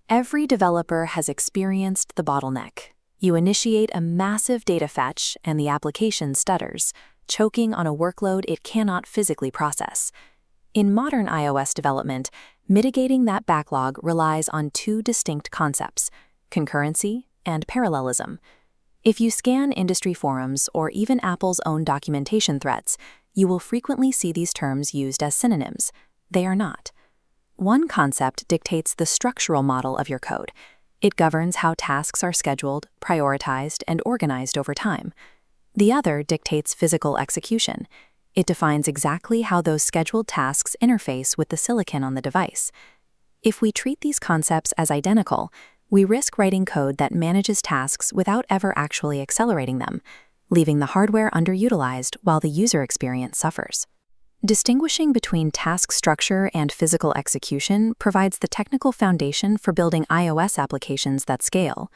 Every developer has experienced the bottleneck. You initiate a massive data fetch and the application stutters, choking on a workload it cannot physically process. In modern iOS development, mitigating that backlog relies on two distinct concepts: concurrency and parallelism. If you scan industry forums or even Apple's own documentation threads, you will frequently see these terms used as synonyms. They are not. One concept dictates the structural model of your code. It governs how tasks are scheduled, prioritized, and organized over time. The other dictates physical execution. It defines exactly how those scheduled tasks interface with the silicon on the device. If we treat these concepts as identical, we risk writing code that manages tasks without ever actually accelerating them, leaving the hardware underutilized while the user experience suffers. Distinguishing between task structure and physical execution provides the technical foundation for building iOS applications that scale.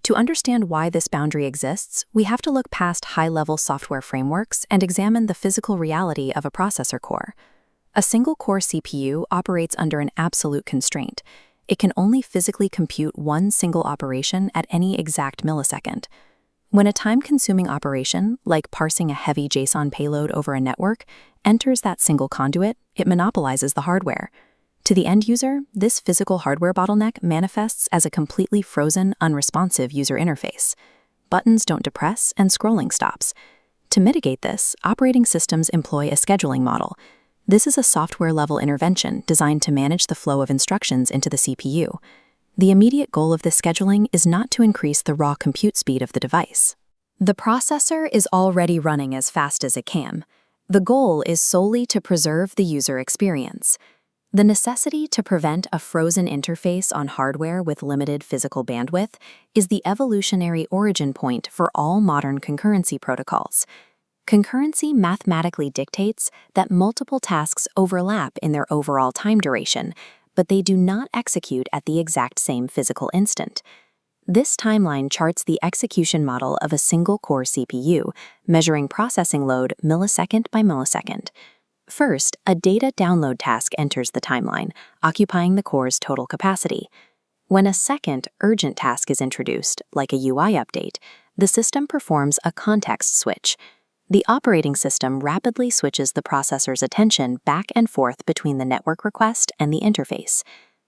To understand why this boundary exists, we have to look past high-level software frameworks and examine the physical reality of a processor core. A single-core CPU operates under an absolute constraint. It can only physically compute one single operation at any exact millisecond. When a time-consuming operation, like parsing a heavy JSON payload over a network, enters that single conduit, it monopolizes the hardware. To the end user, this physical hardware bottleneck manifests as a completely frozen, unresponsive user interface. Buttons don't depress and scrolling stops. To mitigate this, operating systems employ a scheduling model. This is a software-level intervention designed to manage the flow of instructions into the CPU. The immediate goal of this scheduling is not to increase the raw compute speed of the device. The processor is already running as fast as it can. The goal is solely to preserve the user experience. The necessity to prevent a frozen interface on hardware with limited physical bandwidth is the evolutionary origin point for all modern concurrency protocols. Concurrency mathematically dictates that multiple tasks overlap in their overall time duration, but they do not execute at the exact same physical instant. This timeline charts the execution model of a single-core CPU, measuring processing load millisecond by millisecond. First, a data download task enters the timeline, occupying the core's total capacity. When a second, urgent task is introduced, like a UI update, the system performs a context switch. The operating system rapidly switches the processor's attention back and forth between the network request and the interface.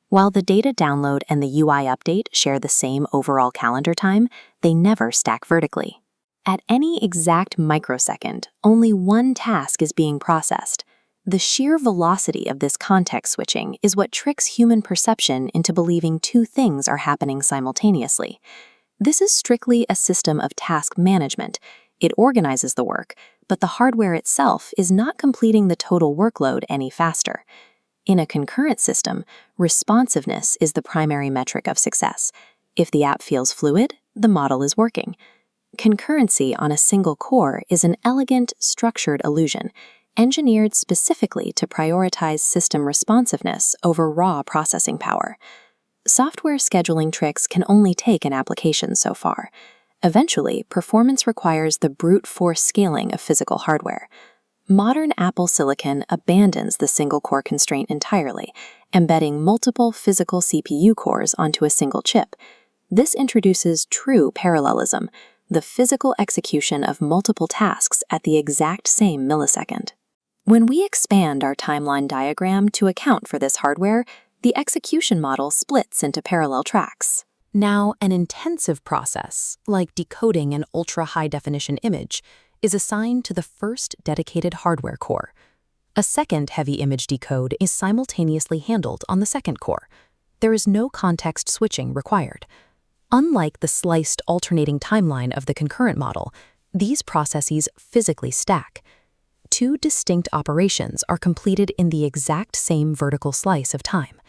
While the data download and the UI update share the same overall calendar time, they never stack vertically. At any exact microsecond, only one task is being processed. The sheer velocity of this context switching is what tricks human perception into believing two things are happening simultaneously. This is strictly a system of task management. It organizes the work, but the hardware itself is not completing the total workload any faster. In a concurrent system, responsiveness is the primary metric of success. If the app feels fluid, the model is working. Concurrency on a single core is an elegant, structured illusion, engineered specifically to prioritize system responsiveness over raw processing power. Software scheduling tricks can only take an application so far. Eventually, performance requires the brute force scaling of physical hardware. Modern Apple silicon abandons the single-core constraint entirely, embedding multiple physical CPU cores onto a single chip. This introduces true parallelism, the physical execution of multiple tasks at the exact same millisecond. When we expand our timeline diagram to account for this hardware, the execution model splits into parallel tracks. Now, an intensive process, like decoding an ultra-high-definition image, is assigned to the first dedicated hardware core. A second heavy image decode is simultaneously handled on the second core. There is no context switching required. Unlike the sliced alternating timeline of the concurrent model, these processes physically stack. Two distinct operations are completed in the exact same vertical slice of time.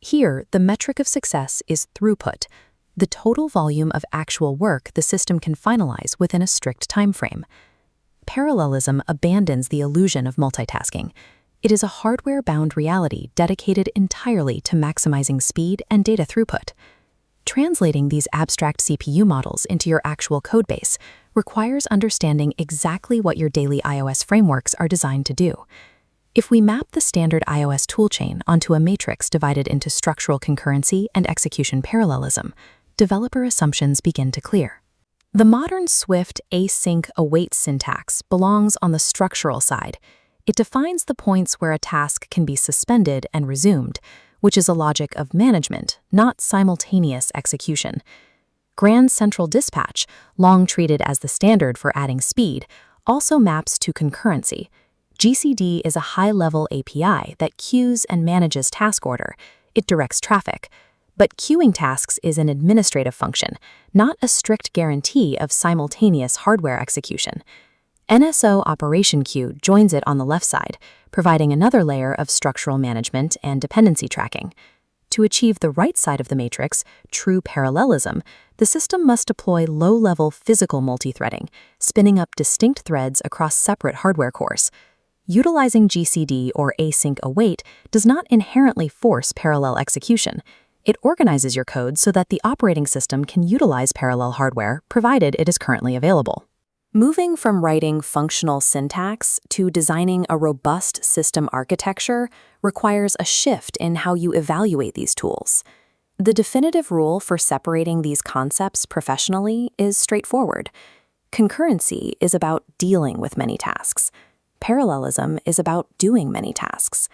Here, the metric of success is throughput, the total volume of actual work the system can finalize within a strict time frame. Parallelism abandons the illusion of multitasking. It is a hardware-bound reality dedicated entirely to maximizing speed and data throughput. Translating these abstract CPU models into your actual codebase requires understanding exactly what your daily iOS frameworks are designed to do. If we map the standard iOS toolchain onto a matrix divided into structural concurrency and execution parallelism, developer assumptions begin to clear. The modern Swift async await syntax belongs on the structural side. It defines the points where a task can be suspended and resumed, which is a logic of management, not simultaneous execution. Grand Central Dispatch, long treated as the standard for adding speed, also maps to concurrency. GCD is a high-level API that queues and manages task order. It directs traffic. But queuing tasks is an administrative function, not a strict guarantee of simultaneous hardware execution. NSO Operation Queue joins it on the left side, providing another layer of structural management and dependency tracking. To achieve the right side of the matrix, true parallelism, the system must deploy low-level physical multithreading, spinning up distinct threads across separate hardware cores. Utilizing GCD or async await does not inherently force parallel execution. It organizes your code so that the operating system can utilize parallel hardware, provided it is currently available. Moving from writing functional syntax to designing a robust system architecture requires a shift in how you evaluate these tools. The definitive rule for separating these concepts professionally is straightforward. Concurrency is about dealing with many tasks. Parallelism is about doing many tasks.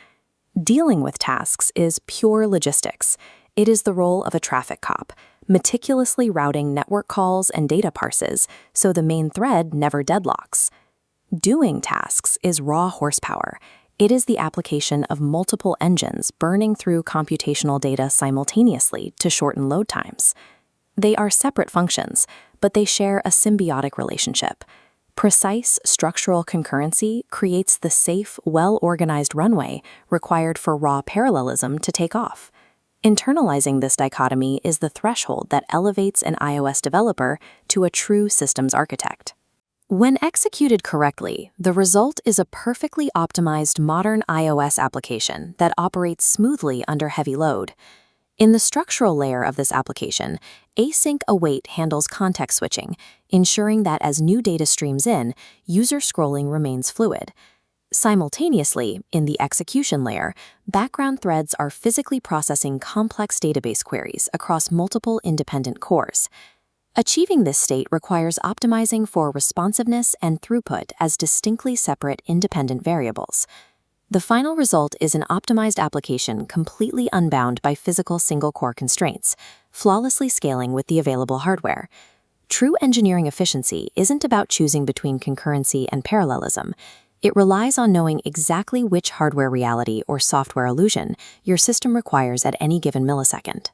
Dealing with tasks is pure logistics. It is the role of a traffic cop, meticulously routing network calls and data parses so the main thread never deadlocks. Doing tasks is raw horsepower. It is the application of multiple engines burning through computational data simultaneously to shorten load times. They are separate functions, but they share a symbiotic relationship. Precise structural concurrency creates the safe, well-organized runway required for raw parallelism to take off. Internalizing this dichotomy is the threshold that elevates an iOS developer to a true systems architect. When executed correctly, the result is a perfectly optimized modern iOS application that operates smoothly under heavy load. In the structural layer of this application, async await handles context switching, ensuring that as new data streams in, user scrolling remains fluid. Simultaneously, in the execution layer, background threads are physically processing complex database queries across multiple independent cores. Achieving this state requires optimizing for responsiveness and throughput as distinctly separate independent variables. The final result is an optimized application completely unbound by physical single-core constraints, flawlessly scaling with the available hardware. True engineering efficiency isn't about choosing between concurrency and parallelism. It relies on knowing exactly which hardware reality or software illusion your system requires at any given millisecond.